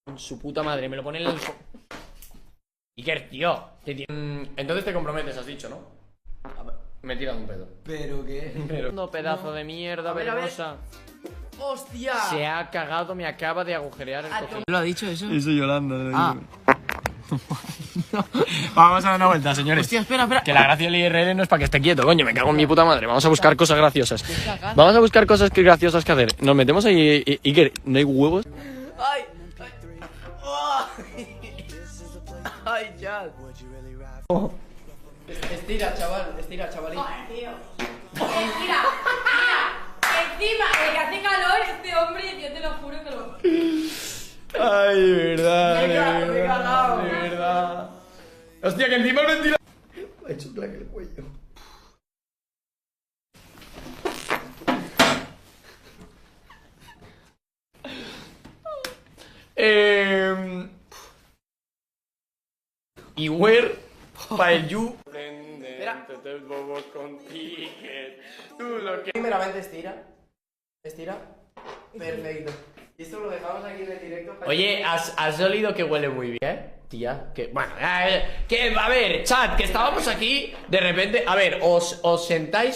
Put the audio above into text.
En su puta madre, me lo pone en el... Iker, tío. Entonces te comprometes, has dicho, ¿no? Me he tirado un pedo. ¿Pero qué? No, pedazo de mierda, A ver. vergosa. ¡Hostia! Se ha cagado, me acaba de agujerear el cojín. ¿Lo ha dicho eso? Eso Yolanda. Ah. Vamos a dar una vuelta, señores. Hostia, espera. Que la gracia del IRL no es para que esté quieto, coño, me cago en mi puta madre. Vamos a buscar cosas graciosas. Vamos a buscar cosas graciosas que hacer. Nos metemos ahí, Iker, ¿no hay huevos? ¡Ay! ¡Ay, ya! Estira, chavalín. Joder, tío. Mira. Encima de que hace calor este hombre, yo te lo juro que lo... Ay, de verdad, Me he cagado. de verdad. Hostia, que encima el ventilador me ha hecho claque el cuello. Y where para you. Espera. Tú lo que... Primeramente estira. Perfecto. Y esto lo dejamos aquí en el directo. Oye, ¿has olido que huele muy bien, tía? Que, bueno, que, a ver, chat, que estábamos aquí, de repente, a ver, os sentáis